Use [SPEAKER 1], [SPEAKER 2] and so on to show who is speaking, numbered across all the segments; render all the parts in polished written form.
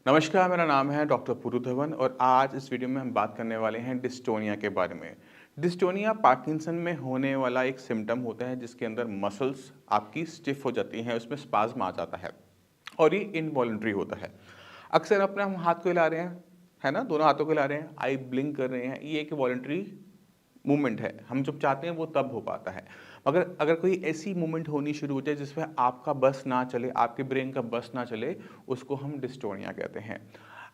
[SPEAKER 1] नमस्कार, मेरा नाम है डॉक्टर पुरु धवन और आज इस वीडियो में हम बात करने वाले हैं डिस्टोनिया के बारे में। डिस्टोनिया पार्किंसन में होने वाला एक सिम्पटम होता है जिसके अंदर मसल्स आपकी स्टिफ हो जाती हैं, उसमें स्पाज्म आ जाता है और ये इनवॉलंटरी होता है। अक्सर अपने हम हाथ को हिला रहे हैं, है ना? दोनों हाथों को हिला रहे हैं, आई ब्लिंक कर रहे हैं, ये एक वॉलंटरी मूवमेंट है। हम जब चाहते हैं वो तब हो पाता है। मगर अगर कोई ऐसी मूवमेंट होनी शुरू हो जाए जिसमें आपका बस ना चले, आपके ब्रेन का बस ना चले, उसको हम डिस्टोनिया कहते हैं।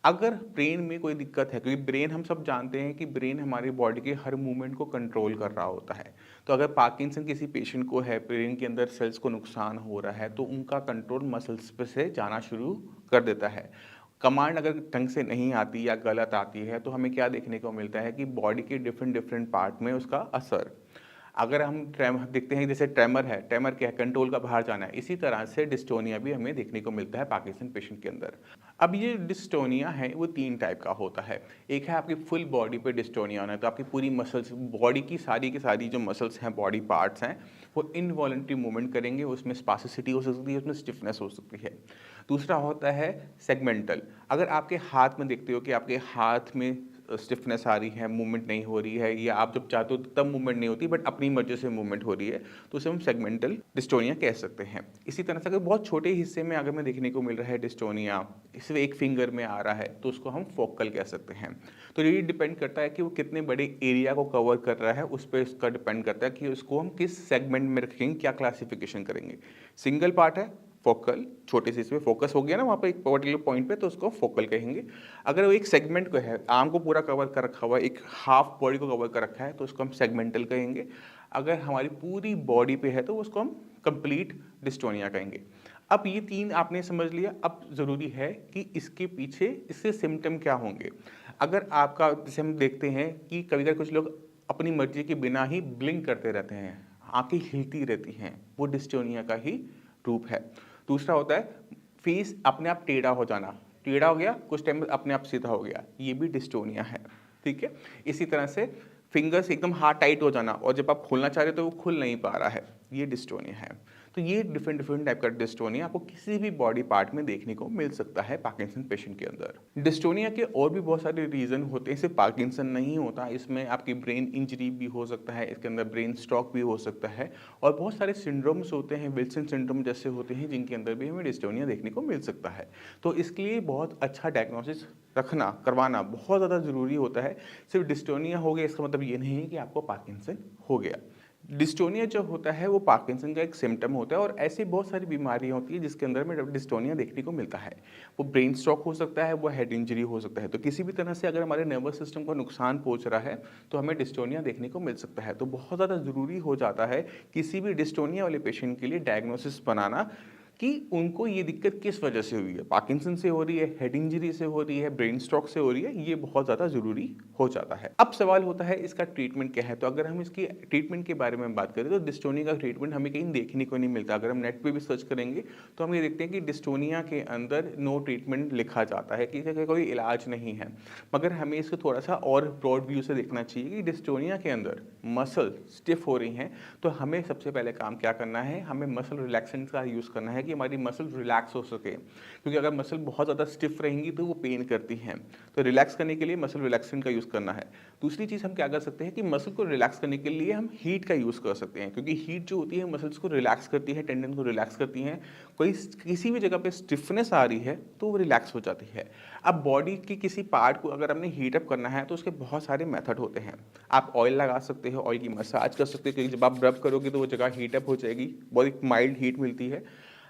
[SPEAKER 1] अगर ब्रेन में कोई दिक्कत है, क्योंकि ब्रेन हम सब जानते हैं कि ब्रेन हमारी बॉडी के हर मूवमेंट को कंट्रोल कर रहा होता है। तो अगर पार्किंसन किसी पेशेंट को है, ब्रेन के अंदर सेल्स को नुकसान हो रहा है, तो उनका कंट्रोल मसल्स पे से जाना शुरू कर देता है। कमांड अगर ढंग से नहीं आती या गलत आती है तो हमें क्या देखने को मिलता है कि बॉडी के डिफरेंट डिफरेंट पार्ट में उसका असर। अगर हम देखते हैं जैसे ट्रेमर है, ट्रेमर क्या है? कंट्रोल का बाहर जाना है। इसी तरह से डिस्टोनिया भी हमें देखने को मिलता है पार्किंसन पेशेंट के अंदर। अब ये डिस्टोनिया है वो 3 टाइप का होता है। एक है आपकी फुल बॉडी पे डिस्टोनिया होना है, तो आपकी पूरी मसल्स, बॉडी की सारी जो मसल्स हैं, बॉडी पार्ट्स हैं, वो इनवॉलंटरी मूवमेंट करेंगे, उसमें स्पास्टिसिटी हो सकती है, उसमें स्टिफनेस हो सकती है। दूसरा होता है सेगमेंटल। अगर आपके हाथ में देखते हो कि आपके हाथ में स्टिफनेस आ रही है, मूवमेंट नहीं हो रही है, या आप जब चाहते हो तब मूवमेंट नहीं होती बट अपनी मर्जी से मूवमेंट हो रही है, तो उसे हम सेगमेंटल डिस्टोनिया कह सकते हैं। इसी तरह से अगर बहुत छोटे हिस्से में अगर में देखने को मिल रहा है डिस्टोनिया, सिर्फ एक फिंगर में आ रहा है, तो उसको हम फोकल कह सकते हैं। तो ये डिपेंड करता है कि वो कितने बड़े एरिया को कवर कर रहा है, उस पर इसका डिपेंड करता है कि उसको हम किस सेगमेंट में रखेंगे, क्या क्लासिफिकेशन करेंगे। सिंगल पार्ट है फोकल, छोटे से इसमें फोकस हो गया ना वहाँ पे एक पर्टिकुलर पॉइंट पे, तो उसको फोकल कहेंगे। अगर वो एक सेगमेंट को है, आर्म को पूरा कवर कर रखा हुआ है, एक हाफ बॉडी को कवर कर रखा है, तो उसको हम सेगमेंटल कहेंगे। अगर हमारी पूरी बॉडी पे है तो उसको हम कंप्लीट डिस्टोनिया कहेंगे। अब ये 3 आपने समझ लिया। अब ज़रूरी है कि इसके पीछे इससे सिम्टम क्या होंगे। अगर आपका, जैसे हम देखते हैं कि कभी-कभी कुछ लोग अपनी मर्जी के बिना ही ब्लिंक करते रहते हैं, आँखें हिलती रहती हैं, वो डिस्टोनिया का ही रूप है। दूसरा होता है फेस अपने आप टेढ़ा हो जाना, टेढ़ा हो गया, कुछ टाइम में अपने आप सीधा हो गया, ये भी डिस्टोनिया है। ठीक है? इसी तरह से फिंगर्स एकदम हाथ टाइट हो जाना और जब आप खोलना चाह रहे हो तो वो खुल नहीं पा रहा है, ये डिस्टोनिया है। तो ये डिफरेंट डिफरेंट टाइप का डिस्टोनिया आपको किसी भी बॉडी पार्ट में देखने को मिल सकता है पार्किंसन पेशेंट के अंदर। डिस्टोनिया के और भी बहुत सारे रीजन होते हैं, सिर्फ पार्किंसन नहीं होता, इसमें आपकी ब्रेन इंजरी भी हो सकता है, इसके अंदर ब्रेन स्ट्रोक भी हो सकता है, और बहुत सारे सिंड्रोम्स होते हैं, विल्सन सिंड्रोम जैसे होते हैं, जिनके अंदर भी हमें डिस्टोनिया देखने को मिल सकता है। तो इसके लिए बहुत अच्छा डायग्नोसिस रखना, करवाना बहुत ज़्यादा ज़रूरी होता है। सिर्फ डिस्टोनिया हो गया इसका मतलब ये नहीं है कि आपको पार्किंसन हो गया। डिस्टोनिया जो होता है वो पार्किंसन का एक सिम्पटम होता है, और ऐसी बहुत सारी बीमारियां होती है जिसके अंदर में डिस्टोनिया देखने को मिलता है। वो ब्रेन स्ट्रोक हो सकता है, वो हेड इंजरी हो सकता है। तो किसी भी तरह से अगर हमारे नर्वस सिस्टम को नुकसान पहुंच रहा है तो हमें डिस्टोनिया देखने को मिल सकता है। तो बहुत ज़्यादा ज़रूरी हो जाता है किसी भी डिस्टोनिया वाले पेशेंट के लिए डायग्नोसिस बनाना कि उनको ये दिक्कत किस वजह से हुई है, पार्किंसन से हो रही है, हेड इंजरी से हो रही है, ब्रेन स्ट्रोक से हो रही है, ये बहुत ज़्यादा ज़रूरी हो जाता है। अब सवाल होता है इसका ट्रीटमेंट क्या है। तो अगर हम इसकी ट्रीटमेंट के बारे में बात करें तो डिस्टोनिया का ट्रीटमेंट हमें कहीं देखने को नहीं मिलता। अगर हम नेट पे भी सर्च करेंगे तो हम ये देखते हैं कि डिस्टोनिया के अंदर नो ट्रीटमेंट लिखा जाता है कि इसका कोई इलाज नहीं है। मगर हमें इसको थोड़ा सा और ब्रॉड व्यू से देखना चाहिए कि डिस्टोनिया के अंदर मसल स्टिफ हो रही हैं, तो हमें सबसे पहले काम क्या करना है, हमें मसल रिलैक्सेंट का यूज़ करना है कि हमारी मसल रिलैक्स हो सके। क्योंकि अगर मसल बहुत ज़्यादा स्टिफ रहेंगी तो वो पेन करती हैं, तो रिलैक्स करने के लिए मसल रिलैक्सेंट का यूज़ करना है। दूसरी चीज़ हम क्या कर सकते हैं कि मसल को रिलैक्स करने के लिए हम हीट का यूज़ कर सकते हैं, क्योंकि हीट जो होती है मसल्स को रिलैक्स करती है, टेंडन को रिलैक्स करती हैं। कोई किसी भी जगह पे स्टिफनेस आ रही है तो वो रिलैक्स हो जाती है। अब बॉडी के किसी पार्ट को अगर हमने हीट अप करना है तो उसके बहुत सारे मेथड होते हैं। आप ऑयल लगा सकते हो, ऑयल की मसाज कर सकते हो, क्योंकि जब आप रब करोगे तो वो जगह हीट अप हो जाएगी, बहुत एक माइल्ड हीट मिलती है।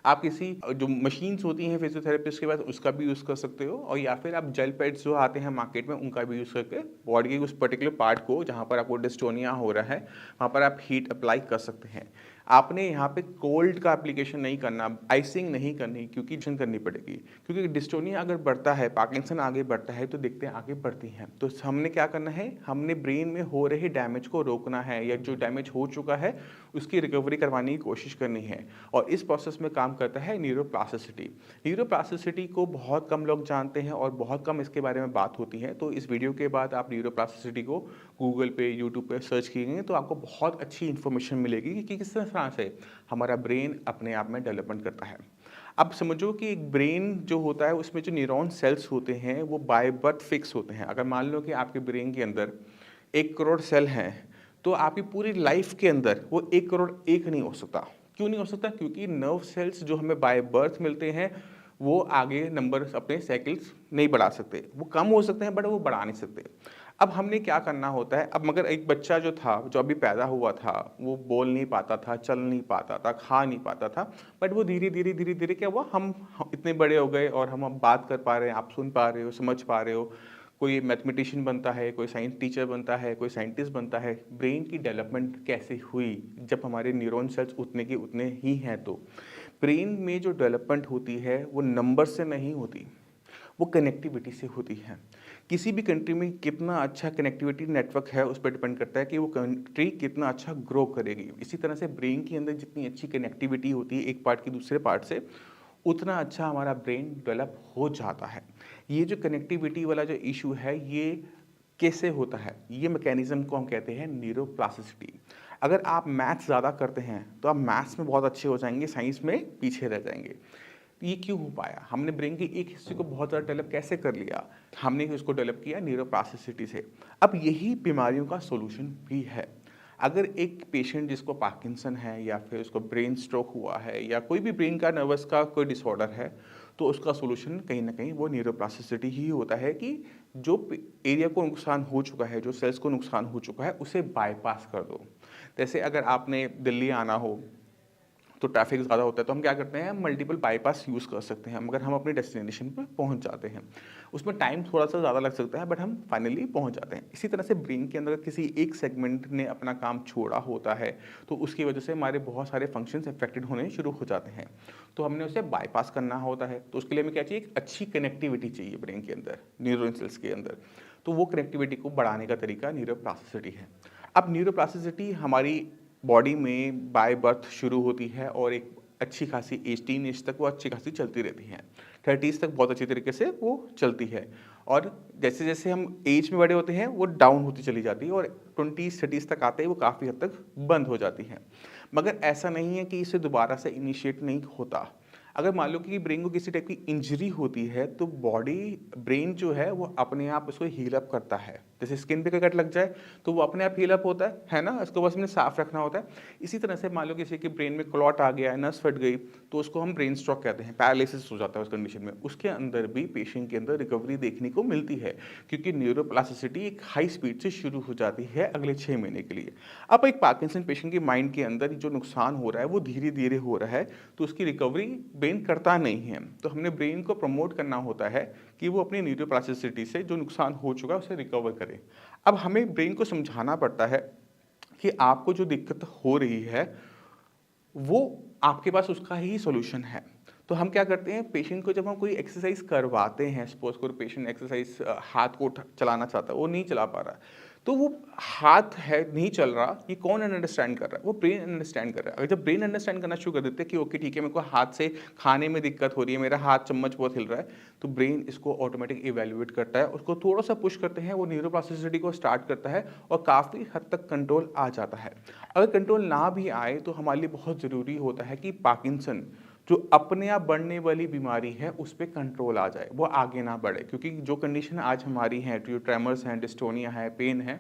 [SPEAKER 1] आप किसी जो मशीन्स होती हैं फिजियोथेरेपिस्ट के पास, उसका भी यूज़ कर सकते हो, और या फिर आप जेल पैड्स जो आते हैं मार्केट में उनका भी यूज़ करके बॉडी के उस पर्टिकुलर पार्ट को जहाँ पर आपको डिस्टोनिया हो रहा है वहाँ पर आप हीट अप्लाई कर सकते हैं। आपने यहाँ पे कोल्ड का एप्लीकेशन नहीं करना, आइसिंग नहीं करनी, क्योंकि करनी पड़ेगी। क्योंकि डिस्टोनिया अगर बढ़ता है, पार्किंसन आगे बढ़ता है, तो देखते हैं आगे बढ़ती हैं। तो हमने क्या करना है, हमने ब्रेन में हो रहे डैमेज को रोकना है, या जो डैमेज हो चुका है उसकी रिकवरी करवाने की कोशिश करनी है। और इस प्रोसेस में काम करता है न्यूरोप्लास्टिसिटी। न्यूरोप्लास्टिसिटी को बहुत कम लोग जानते हैं और बहुत कम इसके बारे में बात होती है। तो इस वीडियो के बाद आप न्यूरोप्लास्टिसिटी को गूगल पे, यूट्यूब पे सर्च कीजिए तो आपको बहुत अच्छी इन्फॉर्मेशन मिलेगी कि किस तरह से हमारा ब्रेन अपने आप में डेवलपमेंट करता है। अब समझो कि एक ब्रेन जो होता है उसमें जो न्यूरॉन सेल्स होते हैं वो बाय बर्थ फिक्स होते हैं। अगर मान लो कि आपके ब्रेन के अंदर 1 करोड़ सेल हैं, तो आपकी पूरी लाइफ के अंदर वो 1 करोड़ 1 नहीं हो सकता। क्यों नहीं हो सकता? क्योंकि नर्व सेल्स जो हमें बाय बर्थ मिलते हैं, वो आगे नंबर अपने साइकिल्स नहीं बढ़ा सकते। वो कम हो सकते हैं बट वो बढ़ा नहीं सकते। अब हमने क्या करना होता है, अब मगर एक बच्चा जो था, जो अभी पैदा हुआ था, वो बोल नहीं पाता था, चल नहीं पाता था, खा नहीं पाता था, बट वो धीरे-धीरे क्या हुआ, हम इतने बड़े हो गए और हम अब बात कर पा रहे हैं, आप सुन पा रहे हो, समझ पा रहे हो। कोई मैथमेटिशियन बनता है, कोई साइंस टीचर बनता है, कोई साइंटिस्ट बनता है। ब्रेन की डेवलपमेंट कैसे हुई? जब हमारे न्यूरॉन सेल्स उतने के उतने ही हैं तो। ब्रेन में जो डेवलपमेंट होती है, वो नंबर से नहीं होती, वो कनेक्टिविटी से होती है। किसी भी कंट्री में कितना अच्छा कनेक्टिविटी नेटवर्क है, उस पर डिपेंड करता है कि वो कंट्री कितना अच्छा ग्रो करेगी। इसी तरह से ब्रेन के अंदर जितनी अच्छी कनेक्टिविटी होती है एक पार्ट की दूसरे पार्ट से, उतना अच्छा हमारा ब्रेन डेवलप हो जाता है। ये जो कनेक्टिविटी वाला जो इशू है, ये कैसे होता है? ये मैकेनिज्म को हम कहते हैं न्यूरोप्लास्टिसिटी। अगर आप मैथ्स ज़्यादा करते हैं तो आप मैथ्स में बहुत अच्छे हो जाएंगे, साइंस में पीछे रह जाएंगे। ये क्यों हो पाया? हमने ब्रेन के एक हिस्से को बहुत ज़्यादा डेवलप कैसे कर लिया? हमने उसको डेवलप किया न्यूरोप्लास्टिसिटी से। अब यही बीमारियों का सॉल्यूशन भी है। अगर एक पेशेंट जिसको पार्किंसन है या फिर उसको ब्रेन स्ट्रोक हुआ है या कोई भी ब्रेन का नर्वस का कोई डिसऑर्डर है, तो उसका सॉल्यूशन कहीं न कहीं वो न्यूरोप्लास्टिसिटी ही होता है कि जो एरिया को नुकसान हो चुका है, जो सेल्स को नुकसान हो चुका है, उसे बायपास कर दो। जैसे अगर आपने दिल्ली आना हो तो ट्रैफिक ज़्यादा होता है, तो हम क्या करते हैं, मल्टीपल बाईपास यूज़ कर सकते हैं मगर हम अपने डेस्टिनेशन पे पहुंच जाते हैं। उसमें टाइम थोड़ा सा ज़्यादा लग सकता है बट हम फाइनली पहुंच जाते हैं। इसी तरह से ब्रेन के अंदर किसी एक सेगमेंट ने अपना काम छोड़ा होता है, तो उसकी वजह से हमारे बहुत सारे फंक्शंस अफेक्टेड होने शुरू हो जाते हैं, तो हमने उसे बाईपास करना होता है। तो उसके लिए हमें क्या चाहिए? एक अच्छी कनेक्टिविटी चाहिए ब्रेन के अंदर, न्यूरल सेल्स के अंदर। तो वो कनेक्टिविटी को बढ़ाने का तरीका न्यूरोप्लास्टिसिटी है। अब न्यूरोप्लास्टिसिटी हमारी बॉडी में बाय बर्थ शुरू होती है और एक अच्छी खासी एज, टीन एज तक वो अच्छी खासी चलती रहती है। 30s तक बहुत अच्छी तरीके से वो चलती है और जैसे जैसे हम एज में बड़े होते हैं वो डाउन होती चली जाती है और 20s 30s तक आते ही वो काफ़ी हद तक बंद हो जाती है। मगर ऐसा नहीं है कि इसे दोबारा से इनिशिएट नहीं होता। अगर मान लो कि ब्रेन को किसी टाइप की इंजरी होती है तो बॉडी, ब्रेन जो है वो अपने आप उसको हील अप करता है। जैसे स्किन पे कट लग जाए तो वो अपने आप हील अप होता है ना, इसको बस हमने साफ रखना होता है। इसी तरह से मान लो किसी के ब्रेन में क्लॉट आ गया है, नस फट गई, तो उसको हम ब्रेन स्ट्रोक कहते हैं, पैरालिसिस हो जाता है उस कंडीशन में। उसके अंदर भी पेशेंट के अंदर रिकवरी देखने को मिलती है क्योंकि न्यूरोप्लास्टिसिटी एक हाई स्पीड से शुरू हो जाती है अगले 6 महीने के लिए। अब एक पार्किंसन पेशेंट के माइंड के अंदर जो नुकसान हो रहा है वो धीरे धीरे हो रहा है, तो उसकी रिकवरी ब्रेन करता नहीं है। तो हमने ब्रेन को प्रमोट करना होता है कि वो अपनी न्यूरोप्लास्टिसिटी से जो नुकसान हो चुका है उसे रिकवर करे। अब हमें ब्रेन को समझाना पड़ता है कि आपको जो दिक्कत हो रही है वो आपके पास उसका ही सॉल्यूशन है। तो हम क्या करते हैं, पेशेंट को जब हम कोई एक्सरसाइज करवाते हैं, सपोज कोई पेशेंट एक्सरसाइज हाथ को चलाना चाहता है, वो नहीं चला पा रहा, तो वो हाथ है नहीं चल रहा, ये कौन अंडरस्टैंड कर रहा है? वो ब्रेन अंडरस्टैंड कर रहा है। अगर जब ब्रेन अंडरस्टैंड करना शुरू कर देते हैं कि ओके ठीक है, मेरे को हाथ से खाने में दिक्कत हो रही है, मेरा हाथ चम्मच बहुत हिल रहा है, तो ब्रेन इसको ऑटोमेटिक इवेल्युएट करता है, उसको थोड़ा सा पुश करते हैं, वो न्यूरोप्लास्टिसिटी को स्टार्ट करता है और काफ़ी हद तक कंट्रोल आ जाता है। अगर कंट्रोल ना भी आए तो हमारे लिए बहुत ज़रूरी होता है कि पार्किंसन जो अपने आप बढ़ने वाली बीमारी है उस पर कंट्रोल आ जाए, वो आगे ना बढ़े। क्योंकि जो कंडीशन आज हमारी है, जो ट्रेमर्स हैं, डिस्टोनिया है, पेन है,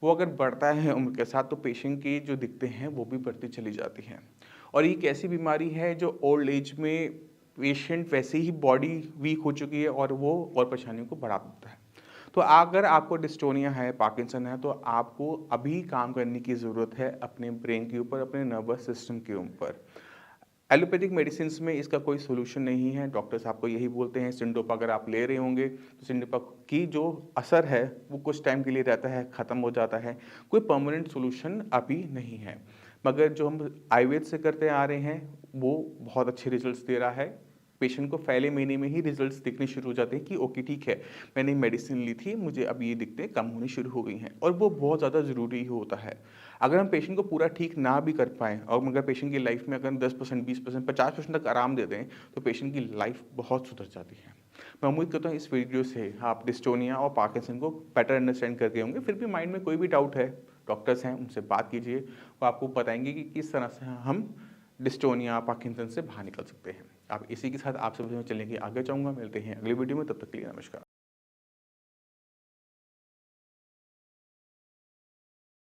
[SPEAKER 1] वो अगर बढ़ता है उम्र के साथ तो पेशेंट की जो दिक्कतें हैं वो भी बढ़ती चली जाती हैं। और ये एक ऐसी बीमारी है जो ओल्ड एज में पेशेंट वैसे ही बॉडी वीक हो चुकी है और वो और परेशानियों को बढ़ा देता है। तो अगर आपको डिस्टोनिया है, पार्किंसन है, तो आपको अभी काम करने की ज़रूरत है अपने ब्रेन के ऊपर, अपने नर्वस सिस्टम के ऊपर। एलोपैथिक मेडिसिन में इसका कोई सोल्यूशन नहीं है। डॉक्टर्स आपको यही बोलते हैं, सिंडोपा अगर आप ले रहे होंगे तो सिंडोपा की जो असर है वो कुछ टाइम के लिए रहता है, ख़त्म हो जाता है, कोई परमानेंट सोल्यूशन अभी नहीं है। मगर जो हम आयुर्वेद से करते आ रहे हैं वो बहुत अच्छे रिजल्ट्स दे रहा है। पेशेंट को पहले महीने में ही रिजल्ट्स दिखने शुरू हो जाते हैं कि ओके ठीक है, मैंने मेडिसिन ली थी, मुझे अब ये दिक्कतें कम होनी शुरू हो गई हैं, और वो बहुत ज़्यादा ज़रूरी होता है। अगर हम पेशेंट को पूरा ठीक ना भी कर पाएँ और मगर पेशेंट की लाइफ में अगर 10%, 20%, 50% तक आराम दे दें तो पेशेंट की लाइफ बहुत सुधर जाती है। मैं उम्मीद करता हूँ इस वीडियो से आप डिस्टोनिया और पार्किंसन को बेटर अंडरस्टैंड कर गए होंगे। फिर भी माइंड में कोई भी डाउट है, डॉक्टर्स हैं उनसे बात कीजिए, वो आपको बताएंगे कि किस तरह से हम डिस्टोनिया पार्किंसन से बाहर निकल सकते हैं। आप इसी के साथ आपसे चलने की आगे चाहूँगा। मिलते हैं अगली वीडियो में, तब तक के लिए नमस्कार।